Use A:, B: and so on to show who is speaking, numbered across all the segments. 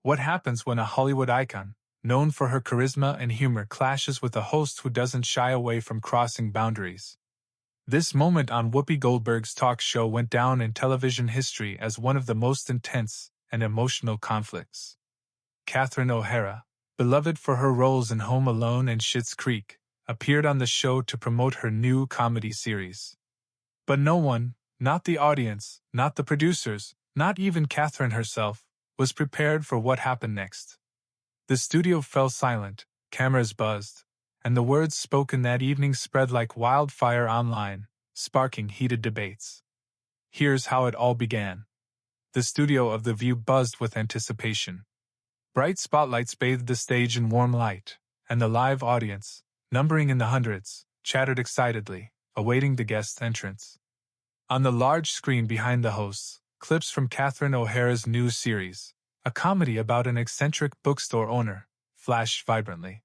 A: What happens when a Hollywood icon, known for her charisma and humor, clashes with a host who doesn't shy away from crossing boundaries? This moment on Whoopi Goldberg's talk show went down in television history as one of the most intense and emotional conflicts. Catherine O'Hara, beloved for her roles in Home Alone and Schitt's Creek, appeared on the show to promote her new comedy series. But no one, not the audience, not the producers, not even Catherine herself, was prepared for what happened next. The studio fell silent, cameras buzzed, and the words spoken that evening spread like wildfire online, sparking heated debates. Here's how it all began. The studio of The View buzzed with anticipation. Bright spotlights bathed the stage in warm light, and the live audience, numbering in the hundreds, chattered excitedly, awaiting the guest's entrance. On the large screen behind the hosts, clips from Catherine O'Hara's new series, a comedy about an eccentric bookstore owner, flashed vibrantly.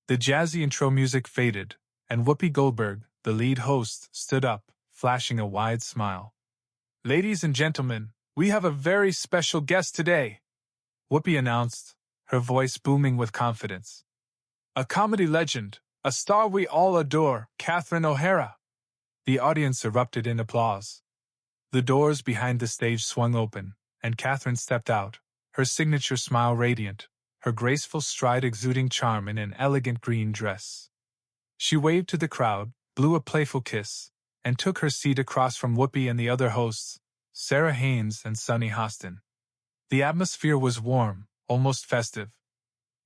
A: The jazzy intro music faded, and Whoopi Goldberg, the lead host, stood up, flashing a wide smile. "Ladies and gentlemen, we have a very special guest today," Whoopi announced, her voice booming with confidence. "A comedy legend, a star we all adore, Catherine O'Hara." The audience erupted in applause. The doors behind the stage swung open, and Catherine stepped out, her signature smile radiant, her graceful stride exuding charm in an elegant green dress. She waved to the crowd, blew a playful kiss, and took her seat across from Whoopi and the other hosts, Sarah Haynes and Sunny Hostin. The atmosphere was warm, almost festive.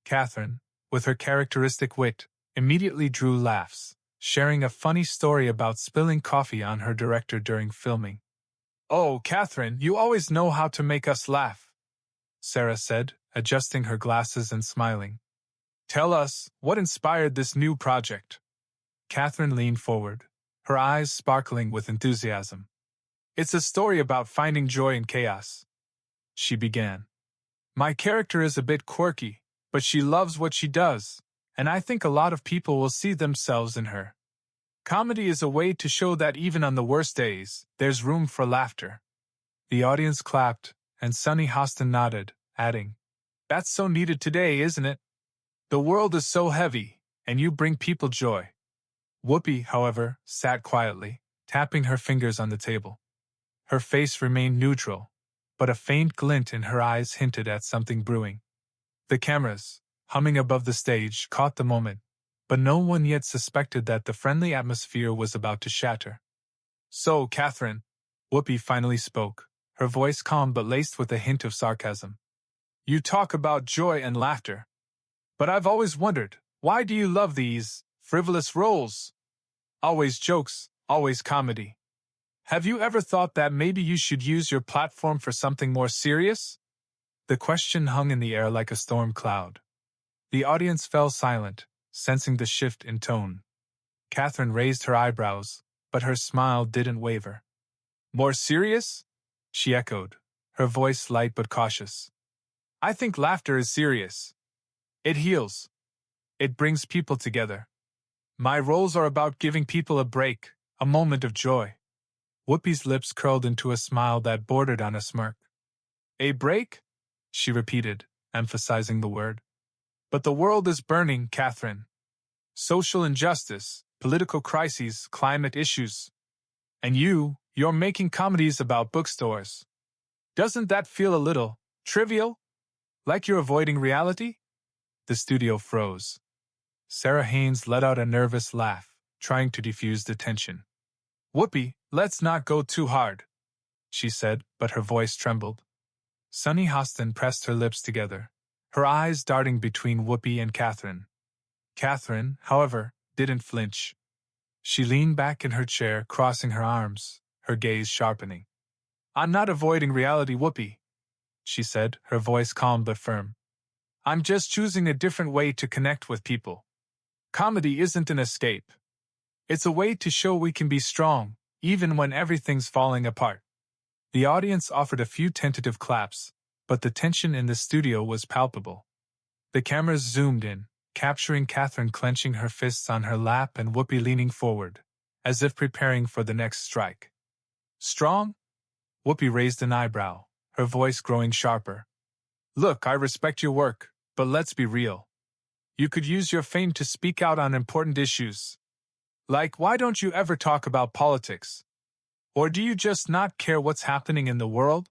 A: Catherine, with her characteristic wit, immediately drew laughs, sharing a funny story about spilling coffee on her director during filming. "Oh, Catherine, you always know how to make us laugh," Sarah said, adjusting her glasses and smiling. "Tell us, what inspired this new project?" Catherine leaned forward, her eyes sparkling with enthusiasm. "It's a story about finding joy in chaos," she began. "My character is a bit quirky, but she loves what she does, and I think a lot of people will see themselves in her. Comedy is a way to show that even on the worst days, there's room for laughter." The audience clapped, and Sunny Hostin nodded, adding, "That's so needed today, isn't it? The world is so heavy, and you bring people joy." Whoopi, however, sat quietly, tapping her fingers on the table. Her face remained neutral, but a faint glint in her eyes hinted at something brewing. The cameras, humming above the stage, caught the moment, but no one yet suspected that the friendly atmosphere was about to shatter. "So, Catherine," Whoopi finally spoke, her voice calm but laced with a hint of sarcasm. "You talk about joy and laughter. But I've always wondered, why do you love these frivolous roles? Always jokes, always comedy. Have you ever thought that maybe you should use your platform for something more serious?" The question hung in the air like a storm cloud. The audience fell silent, sensing the shift in tone. Catherine raised her eyebrows, but her smile didn't waver. "More serious?" she echoed, her voice light but cautious. "I think laughter is serious. It heals. It brings people together. My roles are about giving people a break, a moment of joy." Whoopi's lips curled into a smile that bordered on a smirk. "A break?" she repeated, emphasizing the word. "But the world is burning, Catherine. Social injustice, political crises, climate issues. And you're making comedies about bookstores. Doesn't that feel a little trivial? Like you're avoiding reality?" The studio froze. Sarah Haynes let out a nervous laugh, trying to defuse the tension. "Whoopi, let's not go too hard," she said, but her voice trembled. Sunny Hostin pressed her lips together, her eyes darting between Whoopi and Catherine. Catherine, however, didn't flinch. She leaned back in her chair, crossing her arms, her gaze sharpening. "I'm not avoiding reality, Whoopi," she said, her voice calm but firm. "I'm just choosing a different way to connect with people. Comedy isn't an escape. It's a way to show we can be strong, even when everything's falling apart." The audience offered a few tentative claps, but the tension in the studio was palpable. The cameras zoomed in, capturing Catherine clenching her fists on her lap and Whoopi leaning forward, as if preparing for the next strike. "Strong?" Whoopi raised an eyebrow, her voice growing sharper. Look, I respect your work, but let's be real. You could use your fame to speak out on important issues. Like, why don't you ever talk about politics? Or do you just not care what's happening in the world?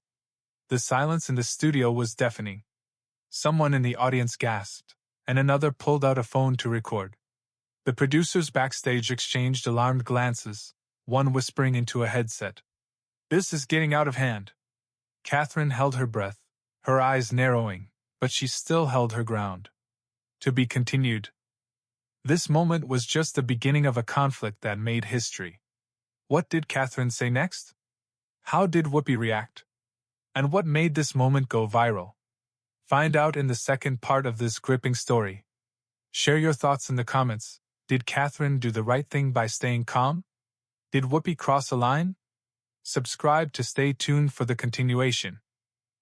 A: The silence in the studio was deafening. Someone in the audience gasped, and another pulled out a phone to record. The producers backstage exchanged alarmed glances, one whispering into a headset. This is getting out of hand. Catherine held her breath, her eyes narrowing, but she still held her ground. To be continued. This moment was just the beginning of a conflict that made history. What did Catherine say next? How did Whoopi react? And what made this moment go viral? Find out in the second part of this gripping story. Share your thoughts in the comments. Did Catherine do the right thing by staying calm? Did Whoopi cross a line? Subscribe to stay tuned for the continuation.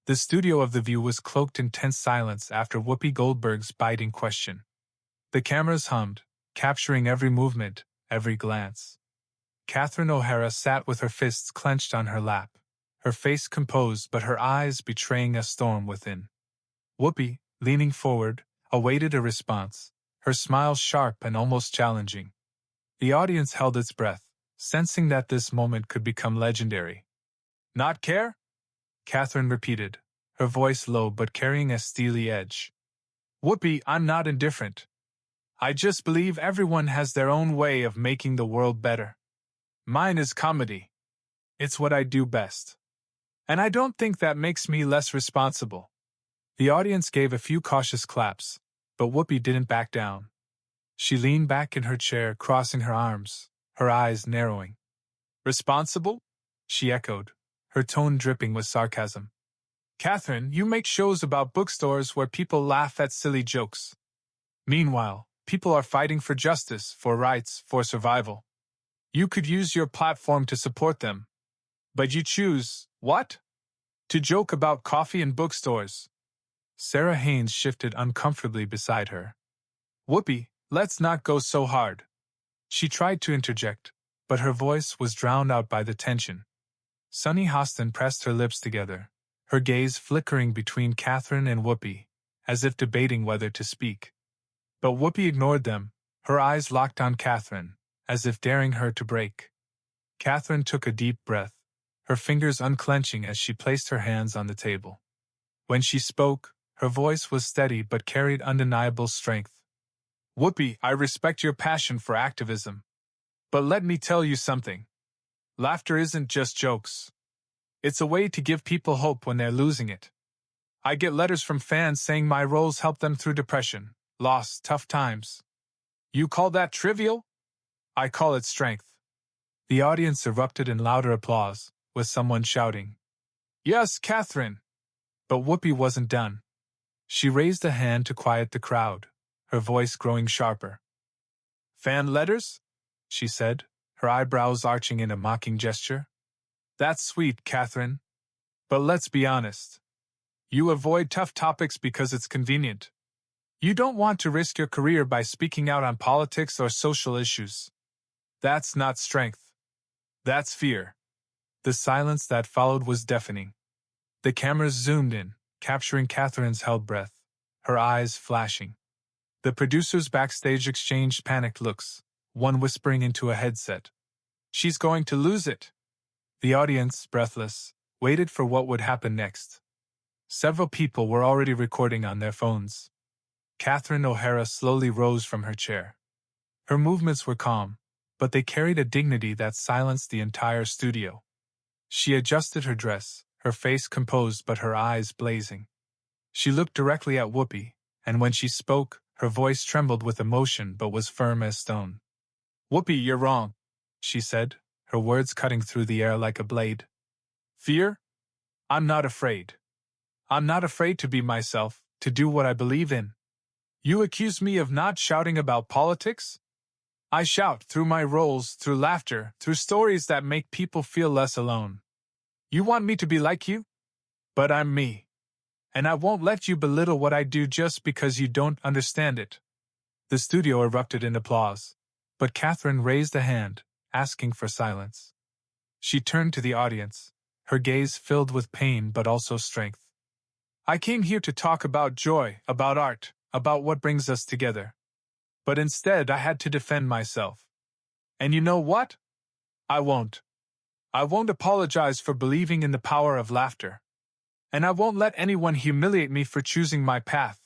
A: The studio of The View was cloaked in tense silence after Whoopi Goldberg's biting question. The cameras hummed, capturing every movement, every glance. Catherine O'Hara sat with her fists clenched on her lap, her face composed but her eyes betraying a storm within. Whoopi, leaning forward, awaited a response, her smile sharp and almost challenging. The audience held its breath, sensing that this moment could become legendary. Not care? Catherine repeated, her voice low but carrying a steely edge. Whoopi, I'm not indifferent. I just believe everyone has their own way of making the world better. Mine is comedy. It's what I do best. And I don't think that makes me less responsible. The audience gave a few cautious claps, but Whoopi didn't back down. She leaned back in her chair, crossing her arms, her eyes narrowing. Responsible? She echoed, her tone dripping with sarcasm. Catherine, you make shows about bookstores where people laugh at silly jokes. Meanwhile, people are fighting for justice, for rights, for survival. You could use your platform to support them. But you choose, what? To joke about coffee in bookstores. Sarah Haynes shifted uncomfortably beside her. Whoopi, let's not go so hard. She tried to interject, but her voice was drowned out by the tension. Sunny Hostin pressed her lips together, her gaze flickering between Catherine and Whoopi, as if debating whether to speak. But Whoopi ignored them, her eyes locked on Catherine, as if daring her to break. Catherine took a deep breath, her fingers unclenching as she placed her hands on the table. When she spoke, her voice was steady but carried undeniable strength. Whoopi, I respect your passion for activism. But let me tell you something. Laughter isn't just jokes. It's a way to give people hope when they're losing it. I get letters from fans saying my roles help them through depression, loss, tough times. You call that trivial? I call it strength. The audience erupted in louder applause, with someone shouting, Yes, Catherine! But Whoopi wasn't done. She raised a hand to quiet the crowd, her voice growing sharper. Fan letters? She said, her eyebrows arching in a mocking gesture. That's sweet, Catherine. But let's be honest. You avoid tough topics because it's convenient. You don't want to risk your career by speaking out on politics or social issues. That's not strength. That's fear. The silence that followed was deafening. The cameras zoomed in, capturing Catherine's held breath, her eyes flashing. The producers backstage exchanged panicked looks, one whispering into a headset. She's going to lose it. The audience, breathless, waited for what would happen next. Several people were already recording on their phones. Catherine O'Hara slowly rose from her chair. Her movements were calm, but they carried a dignity that silenced the entire studio. She adjusted her dress, her face composed but her eyes blazing. She looked directly at Whoopi, and when she spoke, her voice trembled with emotion but was firm as stone. Whoopi, you're wrong, she said, her words cutting through the air like a blade. Fear? I'm not afraid. I'm not afraid to be myself, to do what I believe in. You accuse me of not shouting about politics? I shout through my roles, through laughter, through stories that make people feel less alone. You want me to be like you? But I'm me. And I won't let you belittle what I do just because you don't understand it. The studio erupted in applause, but Catherine raised a hand, asking for silence. She turned to the audience, her gaze filled with pain but also strength. I came here to talk about joy, about art, about what brings us together. But instead, I had to defend myself. And you know what? I won't. I won't apologize for believing in the power of laughter. And I won't let anyone humiliate me for choosing my path.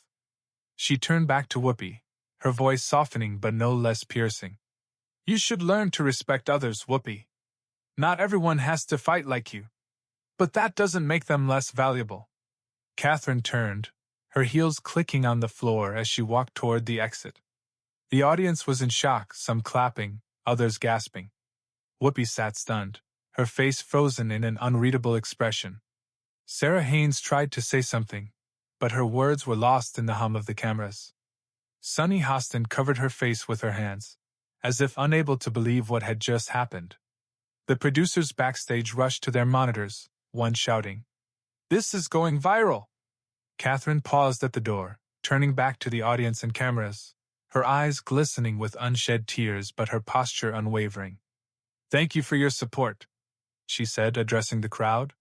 A: She turned back to Whoopi, her voice softening but no less piercing. You should learn to respect others, Whoopi. Not everyone has to fight like you. But that doesn't make them less valuable. Catherine turned, her heels clicking on the floor as she walked toward the exit. The audience was in shock, some clapping, others gasping. Whoopi sat stunned, her face frozen in an unreadable expression. Sarah Haynes tried to say something, but her words were lost in the hum of the cameras. Sunny Hostin covered her face with her hands, as if unable to believe what had just happened. The producers backstage rushed to their monitors, one shouting, "This is going viral!" Catherine paused at the door, turning back to the audience and cameras, her eyes glistening with unshed tears but her posture unwavering. "Thank you for your support," she said, addressing the crowd.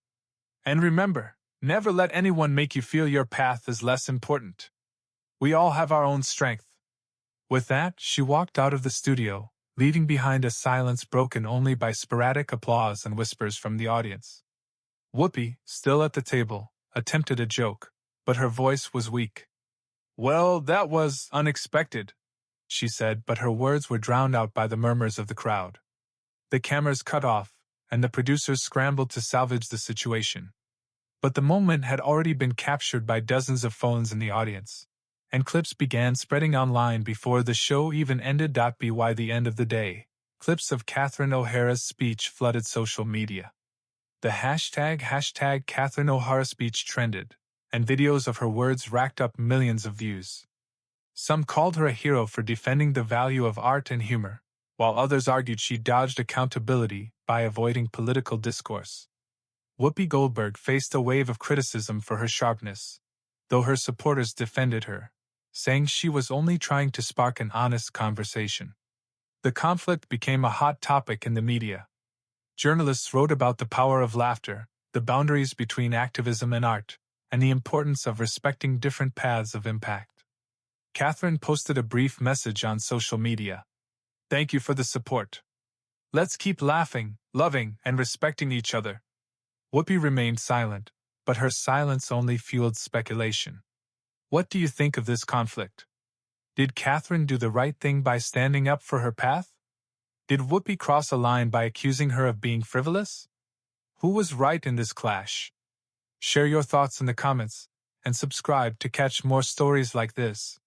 A: "And remember, never let anyone make you feel your path is less important. We all have our own strength." With that, she walked out of the studio, leaving behind a silence broken only by sporadic applause and whispers from the audience. Whoopi, still at the table, attempted a joke, but her voice was weak. "Well, that was unexpected," she said, but her words were drowned out by the murmurs of the crowd. The cameras cut off, and the producers scrambled to salvage the situation. But the moment had already been captured by dozens of phones in the audience, and clips began spreading online before the show even ended. By the end of the day, clips of Catherine O'Hara's speech flooded social media. The hashtag Catherine O'Hara speech trended, and videos of her words racked up millions of views. Some called her a hero for defending the value of art and humor, while others argued she dodged accountability by avoiding political discourse. Whoopi Goldberg faced a wave of criticism for her sharpness, though her supporters defended her, saying she was only trying to spark an honest conversation. The conflict became a hot topic in the media. Journalists wrote about the power of laughter, the boundaries between activism and art, and the importance of respecting different paths of impact. Catherine posted a brief message on social media. "Thank you for the support. Let's keep laughing, loving, and respecting each other." Whoopi remained silent, but her silence only fueled speculation. What do you think of this conflict? Did Catherine do the right thing by standing up for her path? Did Whoopi cross a line by accusing her of being frivolous? Who was right in this clash? Share your thoughts in the comments, and subscribe to catch more stories like this.